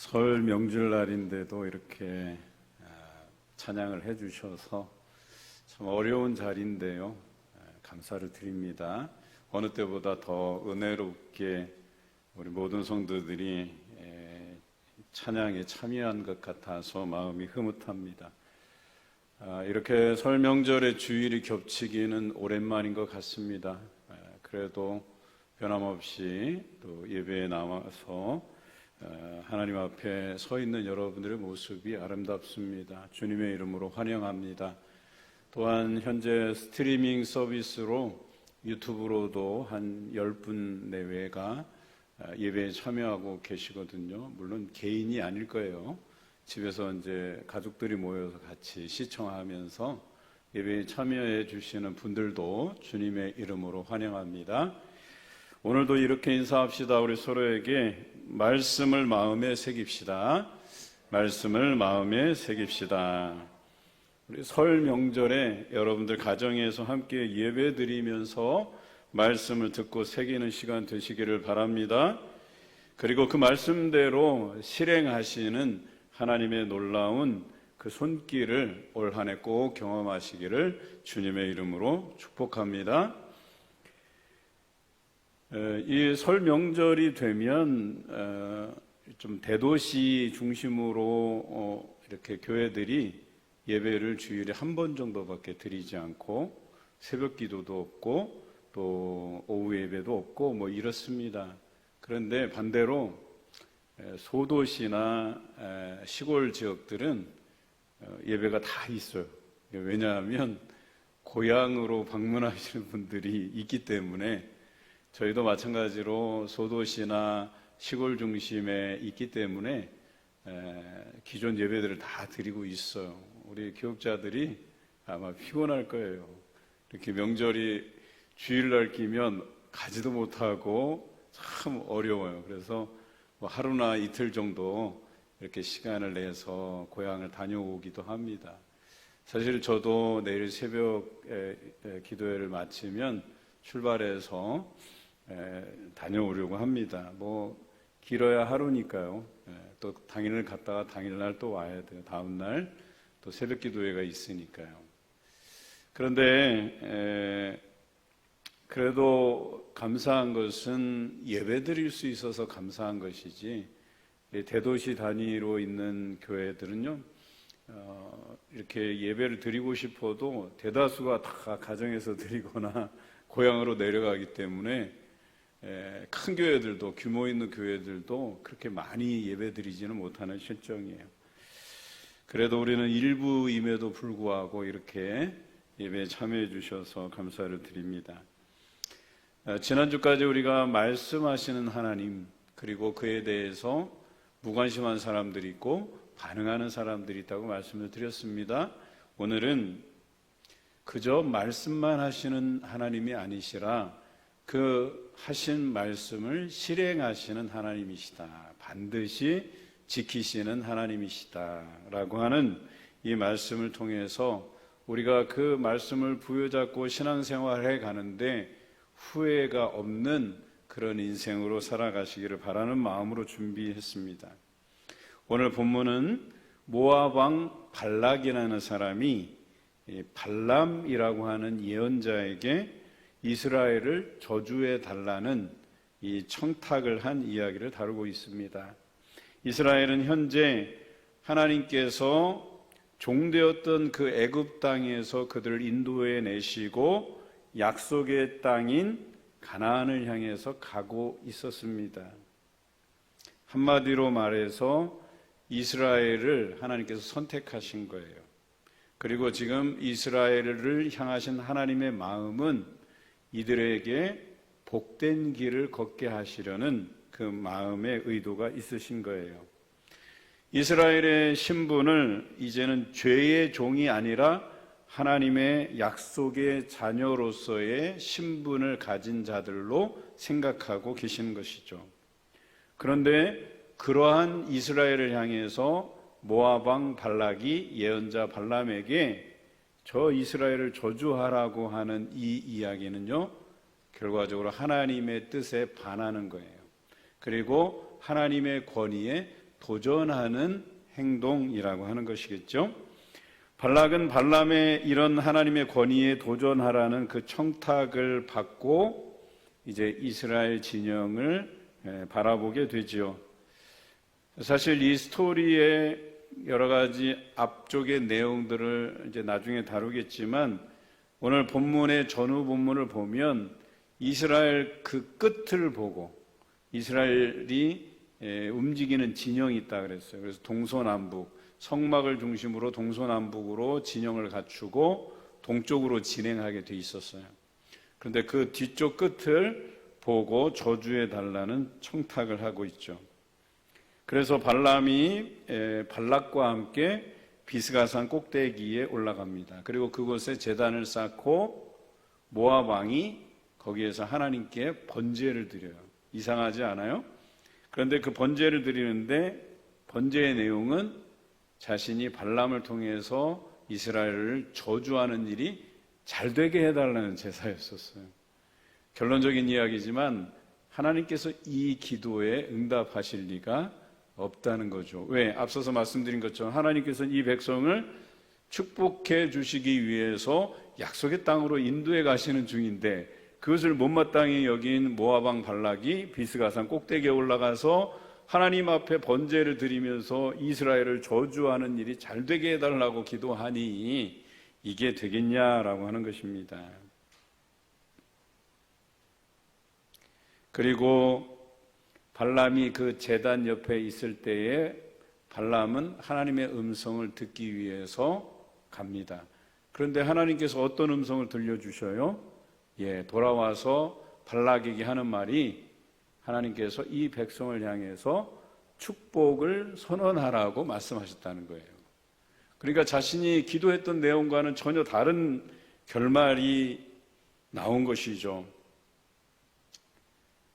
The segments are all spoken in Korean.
설 명절날인데도 이렇게 찬양을 해주셔서 참 어려운 자리인데요. 감사를 드립니다. 어느 때보다 더 은혜롭게 우리 모든 성도들이 찬양에 참여한 것 같아서 마음이 흐뭇합니다. 이렇게 설 명절의 주일이 겹치기는 오랜만인 것 같습니다. 그래도 변함없이 또 예배에 나와서 하나님 앞에 서 있는 여러분들의 모습이 아름답습니다. 주님의 이름으로 환영합니다. 또한 현재 스트리밍 서비스로 유튜브로도 한 10분 내외가 예배에 참여하고 계시거든요. 물론 개인이 아닐 거예요. 집에서 이제 가족들이 모여서 같이 시청하면서 예배에 참여해 주시는 분들도 주님의 이름으로 환영합니다. 오늘도 이렇게 인사합시다. 우리 서로에게 말씀을 마음에 새깁시다. 말씀을 마음에 새깁시다. 우리 설 명절에 여러분들 가정에서 함께 예배 드리면서 말씀을 듣고 새기는 시간 되시기를 바랍니다. 그리고 그 말씀대로 실행하시는 하나님의 놀라운 그 손길을 올 한 해 꼭 경험하시기를 주님의 이름으로 축복합니다. 이 설 명절이 되면 좀 대도시 중심으로 이렇게 교회들이 예배를 주일에 한 번 정도밖에 드리지 않고 새벽 기도도 없고 또 오후 예배도 없고 뭐 이렇습니다. 그런데 반대로 소도시나 시골 지역들은 예배가 다 있어요. 왜냐하면 고향으로 방문하시는 분들이 있기 때문에 저희도 마찬가지로 소도시나 시골 중심에 있기 때문에 기존 예배들을 다 드리고 있어요. 우리 교육자들이 아마 피곤할 거예요. 이렇게 명절이 주일날 끼면 가지도 못하고 참 어려워요. 그래서 뭐 하루나 이틀 정도 이렇게 시간을 내서 고향을 다녀오기도 합니다. 사실 저도 내일 새벽 기도회를 마치면 출발해서 다녀오려고 합니다. 뭐 길어야 하루니까요. 또 당일을 갔다가 당일날 또 와야 돼요. 다음날 또 새벽 기도회가 있으니까요. 그런데 그래도 감사한 것은 예배 드릴 수 있어서 감사한 것이지, 대도시 단위로 있는 교회들은요, 이렇게 예배를 드리고 싶어도 대다수가 다 가정에서 드리거나 고향으로 내려가기 때문에 큰 교회들도, 규모 있는 교회들도 그렇게 많이 예배 드리지는 못하는 실정이에요. 그래도 우리는 일부임에도 불구하고 이렇게 예배에 참여해 주셔서 감사를 드립니다. 지난주까지 우리가 말씀하시는 하나님, 그리고 그에 대해서 무관심한 사람들이 있고 반응하는 사람들이 있다고 말씀을 드렸습니다. 오늘은 그저 말씀만 하시는 하나님이 아니시라 그 하신 말씀을 실행하시는 하나님이시다. 반드시 지키시는 하나님이시다. 라고 하는 이 말씀을 통해서 우리가 그 말씀을 부여잡고 신앙생활해 가는데 후회가 없는 그런 인생으로 살아가시기를 바라는 마음으로 준비했습니다. 오늘 본문은 모압 왕 발락이라는 사람이 발람이라고 하는 예언자에게 이스라엘을 저주해 달라는 이 청탁을 한 이야기를 다루고 있습니다. 이스라엘은 현재 하나님께서 종되었던 그 애굽 땅에서 그들을 인도해 내시고 약속의 땅인 가나안을 향해서 가고 있었습니다. 한마디로 말해서 이스라엘을 하나님께서 선택하신 거예요. 그리고 지금 이스라엘을 향하신 하나님의 마음은 이들에게 복된 길을 걷게 하시려는 그 마음의 의도가 있으신 거예요. 이스라엘의 신분을 이제는 죄의 종이 아니라 하나님의 약속의 자녀로서의 신분을 가진 자들로 생각하고 계시는 것이죠. 그런데 그러한 이스라엘을 향해서 모압 왕 발락이 예언자 발람에게 저 이스라엘을 저주하라고 하는 이 이야기는요, 결과적으로 하나님의 뜻에 반하는 거예요. 그리고 하나님의 권위에 도전하는 행동이라고 하는 것이겠죠. 발락은 발람의 이런 하나님의 권위에 도전하라는 그 청탁을 받고 이제 이스라엘 진영을 바라보게 되지요. 사실 이 스토리의 여러 가지 앞쪽의 내용들을 이제 나중에 다루겠지만 오늘 본문의 전후 본문을 보면 이스라엘 그 끝을 보고 이스라엘이 움직이는 진영이 있다 그랬어요. 그래서 동서남북, 성막을 중심으로 동서남북으로 진영을 갖추고 동쪽으로 진행하게 돼 있었어요. 그런데 그 뒤쪽 끝을 보고 저주해 달라는 청탁을 하고 있죠. 그래서 발람이 발락과 함께 비스가산 꼭대기에 올라갑니다. 그리고 그곳에 제단을 쌓고 모압 왕이 거기에서 하나님께 번제를 드려요. 이상하지 않아요? 그런데 그 번제를 드리는데 번제의 내용은 자신이 발람을 통해서 이스라엘을 저주하는 일이 잘 되게 해달라는 제사였었어요. 결론적인 이야기지만 하나님께서 이 기도에 응답하실 리가 없다는 거죠. 왜? 앞서서 말씀드린 것처럼 하나님께서는 이 백성을 축복해 주시기 위해서 약속의 땅으로 인도해 가시는 중인데 그것을 못마땅히 여긴 모압 왕 발락이 비스가산 꼭대기에 올라가서 하나님 앞에 번제를 드리면서 이스라엘을 저주하는 일이 잘 되게 해달라고 기도하니 이게 되겠냐라고 하는 것입니다. 그리고 발람이 그 제단 옆에 있을 때에 발람은 하나님의 음성을 듣기 위해서 갑니다. 그런데 하나님께서 어떤 음성을 들려주셔요? 돌아와서 발락에게 하는 말이 하나님께서 이 백성을 향해서 축복을 선언하라고 말씀하셨다는 거예요. 그러니까 자신이 기도했던 내용과는 전혀 다른 결말이 나온 것이죠.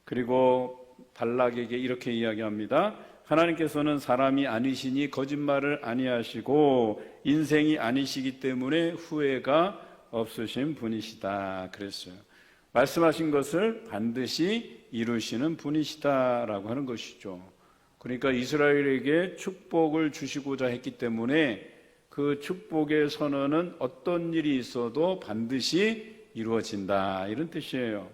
그리고 발락에게 이렇게 이야기합니다. 하나님께서는 사람이 아니시니 거짓말을 아니하시고 인생이 아니시기 때문에 후회가 없으신 분이시다 그랬어요. 말씀하신 것을 반드시 이루시는 분이시다라고 하는 것이죠. 그러니까 이스라엘에게 축복을 주시고자 했기 때문에 그 축복의 선언은 어떤 일이 있어도 반드시 이루어진다 이런 뜻이에요.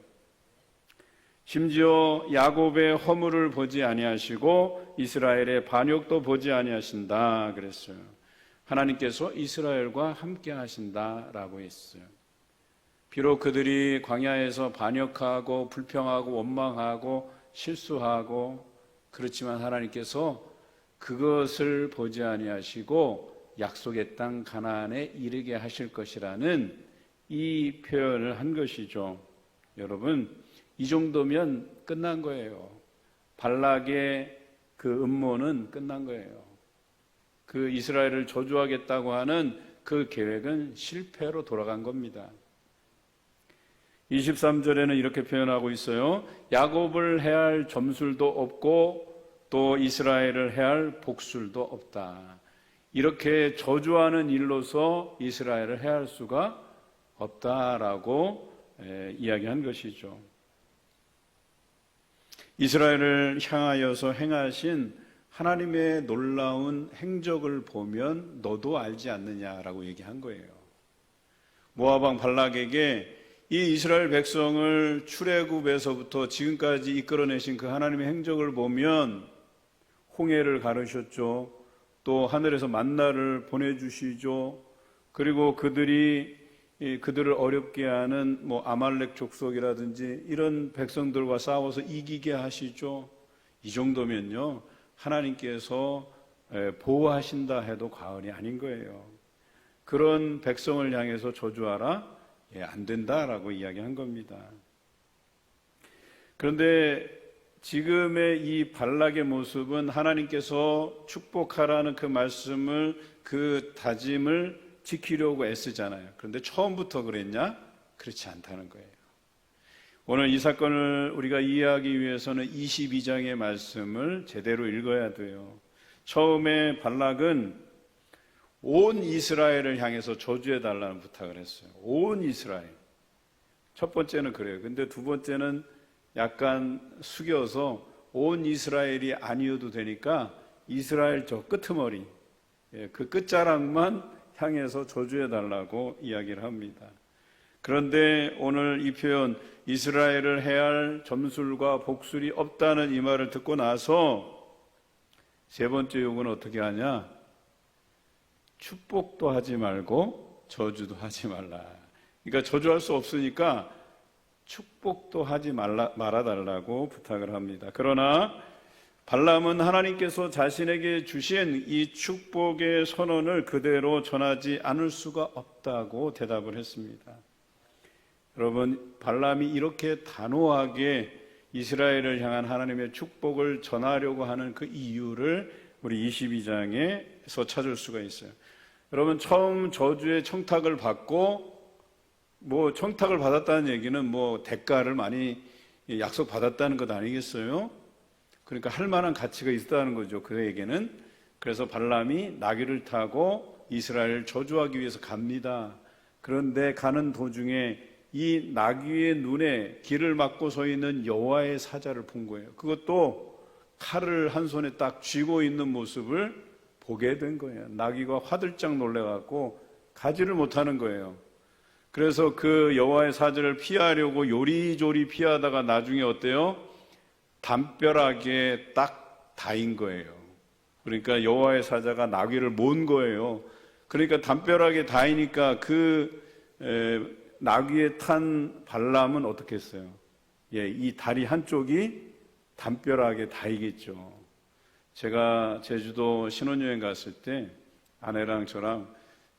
심지어 야곱의 허물을 보지 아니하시고 이스라엘의 반역도 보지 아니하신다 그랬어요. 하나님께서 이스라엘과 함께 하신다라고 했어요. 비록 그들이 광야에서 반역하고 불평하고 원망하고 실수하고 그렇지만 하나님께서 그것을 보지 아니하시고 약속의 땅 가나안에 이르게 하실 것이라는 이 표현을 한 것이죠. 여러분 이 정도면 끝난 거예요. 발락의 그 음모는 끝난 거예요. 그 이스라엘을 저주하겠다고 하는 그 계획은 실패로 돌아간 겁니다. 23절에는 이렇게 표현하고 있어요. 야곱을 해할 점술도 없고 또 이스라엘을 해할 복술도 없다. 이렇게 저주하는 일로서 이스라엘을 해할 수가 없다라고 이야기한 것이죠. 이스라엘을 향하여서 행하신 하나님의 놀라운 행적을 보면 너도 알지 않느냐라고 얘기한 거예요. 모압 왕 발락에게 이 이스라엘 백성을 출애굽에서부터 지금까지 이끌어내신 그 하나님의 행적을 보면 홍해를 가르셨죠. 또 하늘에서 만나를 보내주시죠. 그리고 그들을 어렵게 하는 아말렉 족속이라든지 이런 백성들과 싸워서 이기게 하시죠. 이 정도면요 하나님께서 보호하신다 해도 과언이 아닌 거예요. 그런 백성을 향해서 저주하라? 안 된다라고 이야기한 겁니다. 그런데 지금의 이 발락의 모습은 하나님께서 축복하라는 그 말씀을 그 다짐을 지키려고 애쓰잖아요. 그런데 처음부터 그랬냐? 그렇지 않다는 거예요. 오늘 이 사건을 우리가 이해하기 위해서는 22장의 말씀을 제대로 읽어야 돼요. 처음에 발락은 온 이스라엘을 향해서 저주해달라는 부탁을 했어요. 온 이스라엘. 첫 번째는 그래요. 근데 두 번째는 약간 숙여서 온 이스라엘이 아니어도 되니까 이스라엘 저 끄트머리, 그 끝자락만 향해서 저주해 달라고 이야기를 합니다. 그런데 오늘 이 표현 이스라엘을 해할 점술과 복술이 없다는 이 말을 듣고 나서 세 번째 요구는 어떻게 하냐? 축복도 하지 말고 저주도 하지 말라. 그러니까 저주할 수 없으니까 축복도 하지 말아달라고 부탁을 합니다. 그러나 발람은 하나님께서 자신에게 주신 이 축복의 선언을 그대로 전하지 않을 수가 없다고 대답을 했습니다. 여러분, 발람이 이렇게 단호하게 이스라엘을 향한 하나님의 축복을 전하려고 하는 그 이유를 우리 22장에서 찾을 수가 있어요. 여러분, 처음 저주의 청탁을 받고 청탁을 받았다는 얘기는 대가를 많이 약속받았다는 것 아니겠어요? 그러니까 할 만한 가치가 있다는 거죠, 그에게는. 그래서 발람이 나귀를 타고 이스라엘을 저주하기 위해서 갑니다. 그런데 가는 도중에 이 나귀의 눈에 길을 막고 서 있는 여호와의 사자를 본 거예요. 그것도 칼을 한 손에 딱 쥐고 있는 모습을 보게 된 거예요. 나귀가 화들짝 놀래갖고 가지를 못하는 거예요. 그래서 그 여호와의 사자를 피하려고 요리조리 피하다가 나중에 어때요? 담벼락에 딱 닿인 거예요. 그러니까 여호와의 사자가 나귀를 몬 거예요. 그러니까 담벼락에 닿으니까 나귀에 탄 발람은 어떻게 했어요? 이 다리 한쪽이 담벼락에 닿이겠죠. 제가 제주도 신혼여행 갔을 때 아내랑 저랑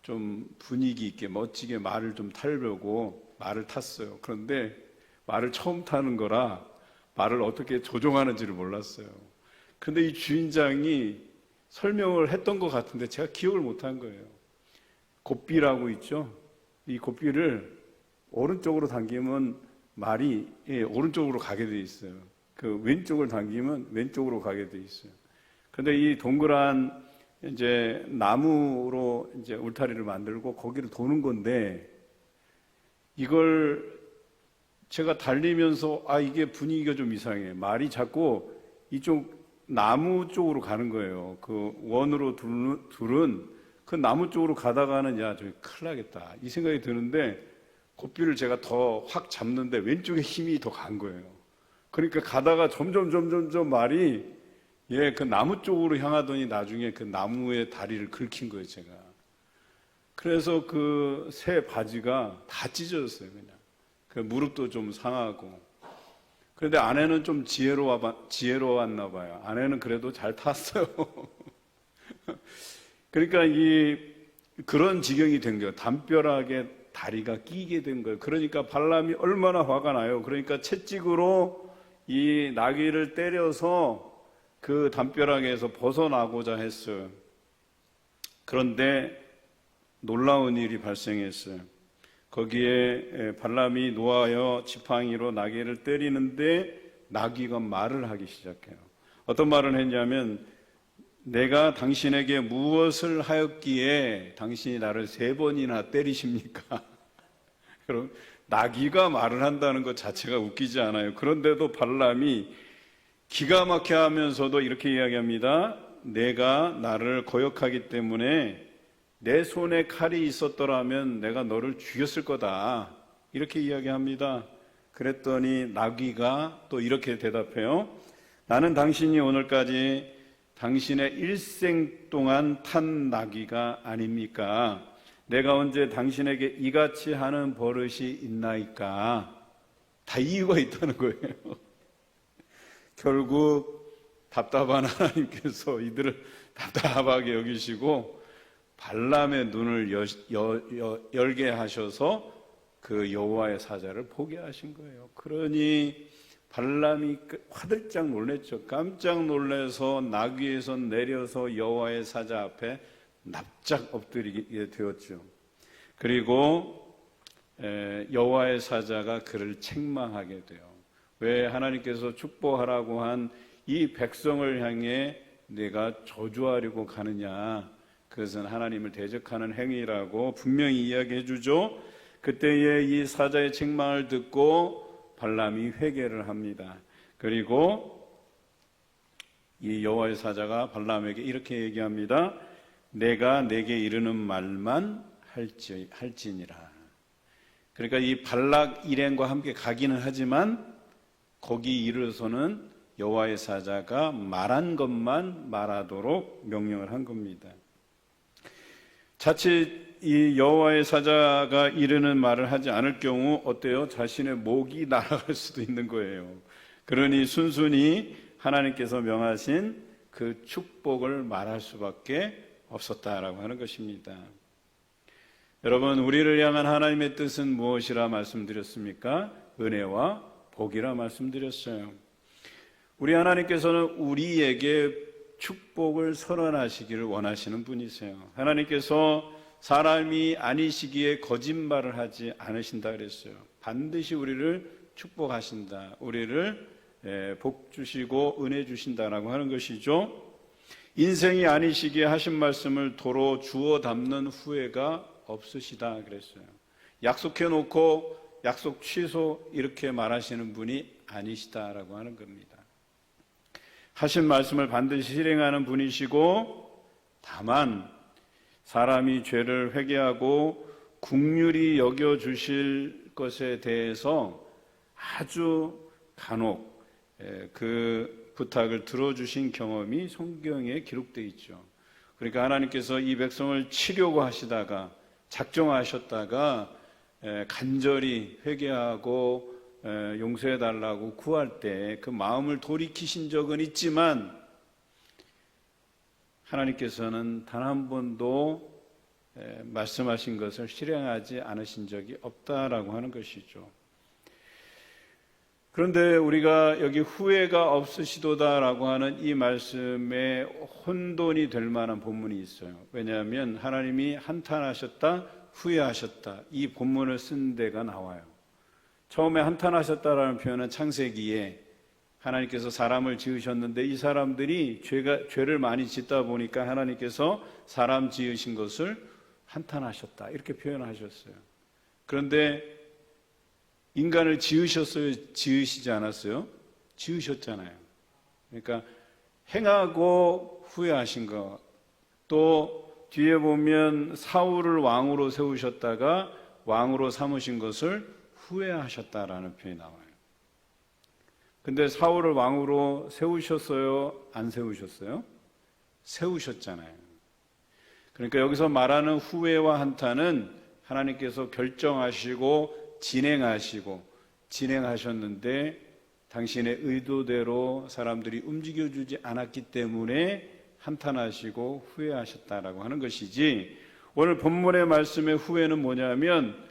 좀 분위기 있게 멋지게 말을 좀 타려고 말을 탔어요. 그런데 말을 처음 타는 거라 말을 어떻게 조종하는지를 몰랐어요. 그런데 이 주인장이 설명을 했던 것 같은데 제가 기억을 못한 거예요. 곱비라고 있죠. 이 곱비를 오른쪽으로 당기면 말이 오른쪽으로 가게 돼 있어요. 그 왼쪽을 당기면 왼쪽으로 가게 돼 있어요. 그런데 이 동그란 이제 나무로 이제 울타리를 만들고 거기를 도는 건데 이걸 제가 달리면서 이게 분위기가 좀 이상해. 말이 자꾸 이쪽 나무 쪽으로 가는 거예요. 그 원으로 둘은 그 나무 쪽으로 가다가는 저기 큰일 나겠다 이 생각이 드는데 곱비를 제가 더 확 잡는데 왼쪽에 힘이 더 간 거예요. 그러니까 가다가 점점 말이 그 나무 쪽으로 향하더니 나중에 그 나무의 다리를 긁힌 거예요, 제가. 그래서 그 새 바지가 다 찢어졌어요, 그냥. 그 무릎도 좀 상하고. 그런데 아내는 좀 지혜로웠나 봐요. 아내는 그래도 잘 탔어요. 그러니까 그런 지경이 된 거예요. 담벼락에 다리가 끼게 된 거예요. 그러니까 발람이 얼마나 화가 나요. 그러니까 채찍으로 이 나귀를 때려서 그 담벼락에서 벗어나고자 했어요. 그런데 놀라운 일이 발생했어요. 거기에 발람이 노하여 지팡이로 나귀를 때리는데 나귀가 말을 하기 시작해요. 어떤 말을 했냐면 내가 당신에게 무엇을 하였기에 당신이 나를 3번이나 때리십니까? 여러분, 나귀가 말을 한다는 것 자체가 웃기지 않아요. 그런데도 발람이 기가 막혀 하면서도 이렇게 이야기합니다. 내가 나를 거역하기 때문에 내 손에 칼이 있었더라면 내가 너를 죽였을 거다. 이렇게 이야기합니다. 그랬더니 나귀가 또 이렇게 대답해요. 나는 당신이 오늘까지 당신의 일생 동안 탄 나귀가 아닙니까? 내가 언제 당신에게 이같이 하는 버릇이 있나이까? 다 이유가 있다는 거예요. 결국 답답한 하나님께서 이들을 답답하게 여기시고 발람의 눈을 열게 하셔서 그 여호와의 사자를 보게 하신 거예요. 그러니 발람이 화들짝 놀랬죠. 깜짝 놀라서 나귀에서 내려서 여호와의 사자 앞에 납작 엎드리게 되었죠. 그리고 여호와의 사자가 그를 책망하게 돼요. 왜 하나님께서 축복하라고 한 이 백성을 향해 내가 저주하려고 가느냐? 그것은 하나님을 대적하는 행위라고 분명히 이야기해 주죠. 그때에 이 사자의 책망을 듣고 발람이 회개를 합니다. 그리고 이 여호와의 사자가 발람에게 이렇게 얘기합니다. 내가 내게 이르는 말만 할지니라. 그러니까 이 발락 일행과 함께 가기는 하지만 거기 이르러서는 여호와의 사자가 말한 것만 말하도록 명령을 한 겁니다. 자칫 이 여호와의 사자가 이르는 말을 하지 않을 경우 어때요? 자신의 목이 날아갈 수도 있는 거예요. 그러니 순순히 하나님께서 명하신 그 축복을 말할 수밖에 없었다라고 하는 것입니다. 여러분, 우리를 향한 하나님의 뜻은 무엇이라 말씀드렸습니까? 은혜와 복이라 말씀드렸어요. 우리 하나님께서는 우리에게 축복을 선언하시기를 원하시는 분이세요. 하나님께서 사람이 아니시기에 거짓말을 하지 않으신다 그랬어요. 반드시 우리를 축복하신다. 우리를 복 주시고 은혜 주신다라고 하는 것이죠. 인생이 아니시기에 하신 말씀을 도로 주워 담는 후회가 없으시다 그랬어요. 약속해 놓고 약속 취소 이렇게 말하시는 분이 아니시다라고 하는 겁니다. 하신 말씀을 반드시 실행하는 분이시고, 다만 사람이 죄를 회개하고 긍휼히 여겨주실 것에 대해서 아주 간혹 그 부탁을 들어주신 경험이 성경에 기록되어 있죠. 그러니까 하나님께서 이 백성을 치려고 하시다가 작정하셨다가 간절히 회개하고 용서해달라고 구할 때 그 마음을 돌이키신 적은 있지만 하나님께서는 단 한 번도 말씀하신 것을 실행하지 않으신 적이 없다라고 하는 것이죠. 그런데 우리가 여기 후회가 없으시도다라고 하는 이 말씀에 혼돈이 될 만한 본문이 있어요. 왜냐하면 하나님이 한탄하셨다, 후회하셨다, 이 본문을 쓴 데가 나와요. 처음에 한탄하셨다라는 표현은 창세기에 하나님께서 사람을 지으셨는데 이 사람들이 죄를 많이 짓다 보니까 하나님께서 사람 지으신 것을 한탄하셨다 이렇게 표현하셨어요. 그런데 인간을 지으셨어요? 지으시지 않았어요? 지으셨잖아요. 그러니까 행하고 후회하신 것. 또 뒤에 보면 사울을 왕으로 세우셨다가 왕으로 삼으신 것을 후회하셨다라는 표현이 나와요. 근데 사울을 왕으로 세우셨어요? 안 세우셨어요? 세우셨잖아요. 그러니까 여기서 말하는 후회와 한탄은 하나님께서 결정하시고 진행하셨는데 당신의 의도대로 사람들이 움직여주지 않았기 때문에 한탄하시고 후회하셨다라고 하는 것이지, 오늘 본문의 말씀의 후회는 뭐냐면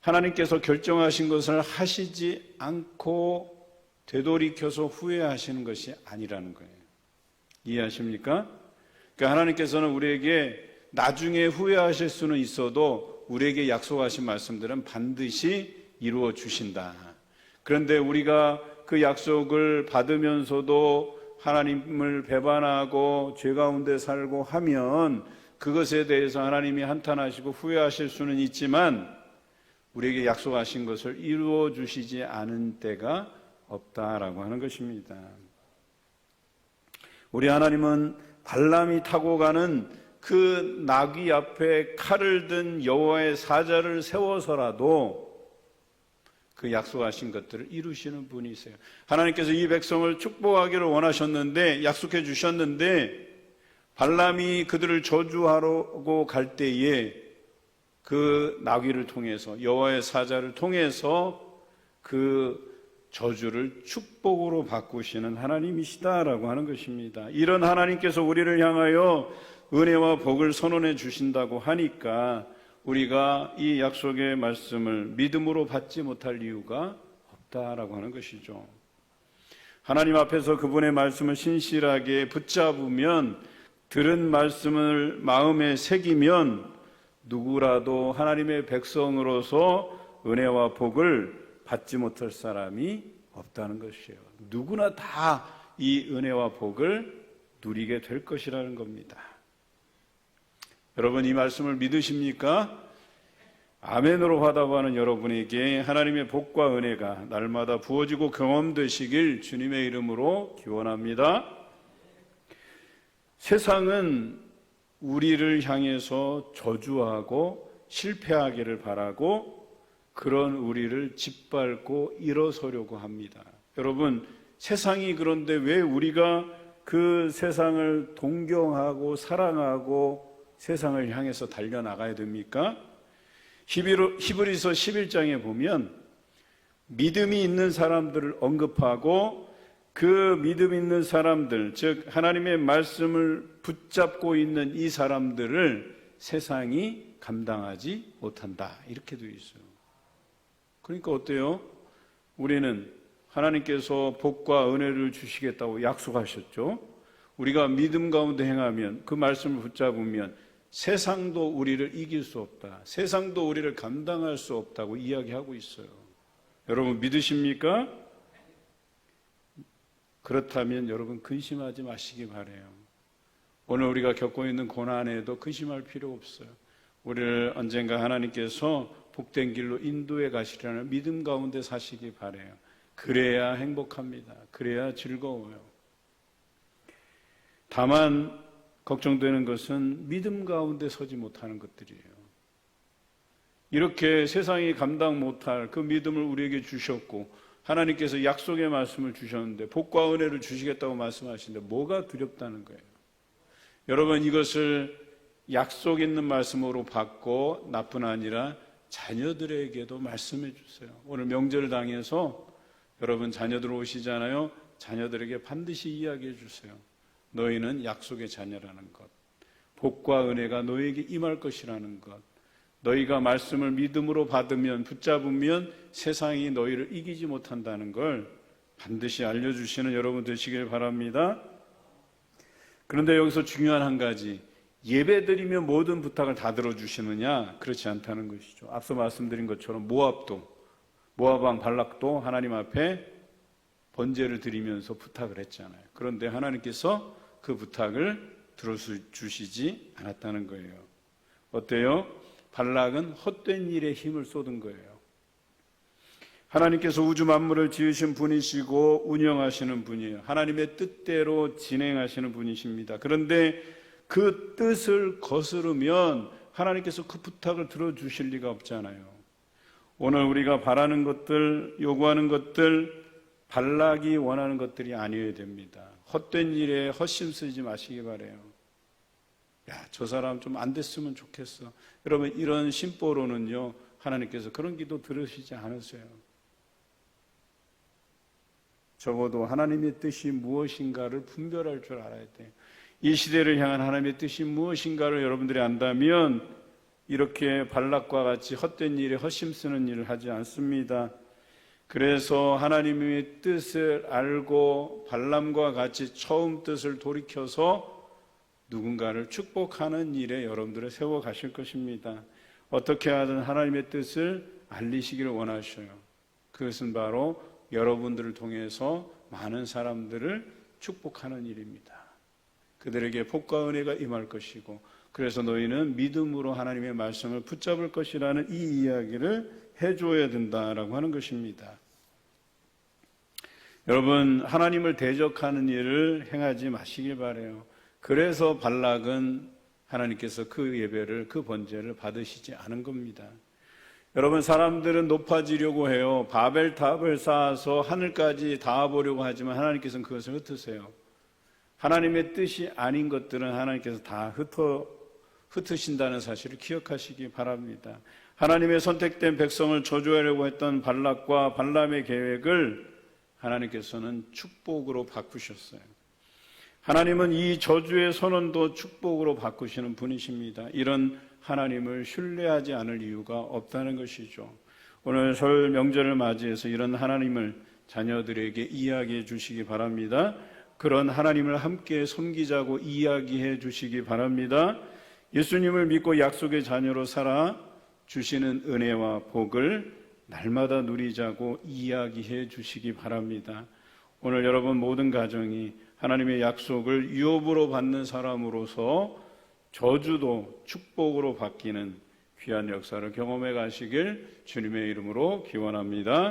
하나님께서 결정하신 것을 하시지 않고 되돌이켜서 후회하시는 것이 아니라는 거예요. 이해하십니까? 그러니까 하나님께서는 우리에게 나중에 후회하실 수는 있어도 우리에게 약속하신 말씀들은 반드시 이루어 주신다. 그런데 우리가 그 약속을 받으면서도 하나님을 배반하고 죄 가운데 살고 하면 그것에 대해서 하나님이 한탄하시고 후회하실 수는 있지만 우리에게 약속하신 것을 이루어 주시지 않은 때가 없다라고 하는 것입니다. 우리 하나님은 발람이 타고 가는 그 나귀 앞에 칼을 든 여호와의 사자를 세워서라도 그 약속하신 것들을 이루시는 분이세요. 하나님께서 이 백성을 축복하기를 원하셨는데, 약속해 주셨는데 발람이 그들을 저주하려고 갈 때에 그 나귀를 통해서, 여호와의 사자를 통해서 그 저주를 축복으로 바꾸시는 하나님이시다라고 하는 것입니다. 이런 하나님께서 우리를 향하여 은혜와 복을 선언해 주신다고 하니까 우리가 이 약속의 말씀을 믿음으로 받지 못할 이유가 없다라고 하는 것이죠. 하나님 앞에서 그분의 말씀을 신실하게 붙잡으면, 들은 말씀을 마음에 새기면 누구라도 하나님의 백성으로서 은혜와 복을 받지 못할 사람이 없다는 것이에요. 누구나 다 이 은혜와 복을 누리게 될 것이라는 겁니다. 여러분, 이 말씀을 믿으십니까? 아멘으로 화답하는 여러분에게 하나님의 복과 은혜가 날마다 부어지고 경험되시길 주님의 이름으로 기원합니다. 세상은 우리를 향해서 저주하고 실패하기를 바라고 그런 우리를 짓밟고 일어서려고 합니다. 여러분, 세상이 그런데 왜 우리가 그 세상을 동경하고 사랑하고 세상을 향해서 달려나가야 됩니까? 히브리서 11장에 보면 믿음이 있는 사람들을 언급하고 그 믿음 있는 사람들, 즉 하나님의 말씀을 붙잡고 있는 이 사람들을 세상이 감당하지 못한다, 이렇게 되어 있어요. 그러니까 어때요? 우리는 하나님께서 복과 은혜를 주시겠다고 약속하셨죠. 우리가 믿음 가운데 행하면, 그 말씀을 붙잡으면 세상도 우리를 이길 수 없다, 세상도 우리를 감당할 수 없다고 이야기하고 있어요. 여러분 믿으십니까? 그렇다면 여러분 근심하지 마시기 바라요. 오늘 우리가 겪고 있는 고난에도 근심할 필요 없어요. 우리를 언젠가 하나님께서 복된 길로 인도해 가시려는 믿음 가운데 사시기 바라요. 그래야 행복합니다. 그래야 즐거워요. 다만 걱정되는 것은 믿음 가운데 서지 못하는 것들이에요. 이렇게 세상이 감당 못할 그 믿음을 우리에게 주셨고 하나님께서 약속의 말씀을 주셨는데 복과 은혜를 주시겠다고 말씀하시는데 뭐가 두렵다는 거예요. 여러분, 이것을 약속 있는 말씀으로 받고 나뿐 아니라 자녀들에게도 말씀해 주세요. 오늘 명절 당해서 여러분 자녀들 오시잖아요. 자녀들에게 반드시 이야기해 주세요. 너희는 약속의 자녀라는 것, 복과 은혜가 너희에게 임할 것이라는 것, 너희가 말씀을 믿음으로 받으면, 붙잡으면 세상이 너희를 이기지 못한다는 걸 반드시 알려주시는 여러분 되시길 바랍니다. 그런데 여기서 중요한 한 가지, 예배드리면 모든 부탁을 다 들어주시느냐? 그렇지 않다는 것이죠. 앞서 말씀드린 것처럼 모압 왕 발락도 하나님 앞에 번제를 드리면서 부탁을 했잖아요. 그런데 하나님께서 그 부탁을 들어주시지 않았다는 거예요. 어때요? 발락은 헛된 일에 힘을 쏟은 거예요. 하나님께서 우주 만물을 지으신 분이시고 운영하시는 분이에요. 하나님의 뜻대로 진행하시는 분이십니다. 그런데 그 뜻을 거스르면 하나님께서 그 부탁을 들어주실 리가 없잖아요. 오늘 우리가 바라는 것들, 요구하는 것들, 발락이 원하는 것들이 아니어야 됩니다. 헛된 일에 헛심 쓰지 마시기 바라요. 야, 저 사람 좀 안 됐으면 좋겠어. 여러분, 이런 심보로는요, 하나님께서 그런 기도 들으시지 않으세요. 적어도 하나님의 뜻이 무엇인가를 분별할 줄 알아야 돼요. 이 시대를 향한 하나님의 뜻이 무엇인가를 여러분들이 안다면 이렇게 발락과 같이 헛된 일에 헛심 쓰는 일을 하지 않습니다. 그래서 하나님의 뜻을 알고 발람과 같이 처음 뜻을 돌이켜서 누군가를 축복하는 일에 여러분들을 세워 가실 것입니다. 어떻게 하든 하나님의 뜻을 알리시기를 원하셔요. 그것은 바로 여러분들을 통해서 많은 사람들을 축복하는 일입니다. 그들에게 복과 은혜가 임할 것이고, 그래서 너희는 믿음으로 하나님의 말씀을 붙잡을 것이라는 이 이야기를 해줘야 된다라고 하는 것입니다. 여러분, 하나님을 대적하는 일을 행하지 마시길 바라요. 그래서 발락은 하나님께서 그 예배를, 그 번제를 받으시지 않은 겁니다. 여러분, 사람들은 높아지려고 해요. 바벨탑을 쌓아서 하늘까지 닿아보려고 하지만 하나님께서는 그것을 흩으세요. 하나님의 뜻이 아닌 것들은 하나님께서 다 흩으신다는 사실을 기억하시기 바랍니다. 하나님의 선택된 백성을 저주하려고 했던 발락과 발람의 계획을 하나님께서는 축복으로 바꾸셨어요. 하나님은 이 저주의 선언도 축복으로 바꾸시는 분이십니다. 이런 하나님을 신뢰하지 않을 이유가 없다는 것이죠. 오늘 설 명절을 맞이해서 이런 하나님을 자녀들에게 이야기해 주시기 바랍니다. 그런 하나님을 함께 섬기자고 이야기해 주시기 바랍니다. 예수님을 믿고 약속의 자녀로 살아 주시는 은혜와 복을 날마다 누리자고 이야기해 주시기 바랍니다. 오늘 여러분 모든 가정이 하나님의 약속을 유업으로 받는 사람으로서 저주도 축복으로 바뀌는 귀한 역사를 경험해 가시길 주님의 이름으로 기원합니다.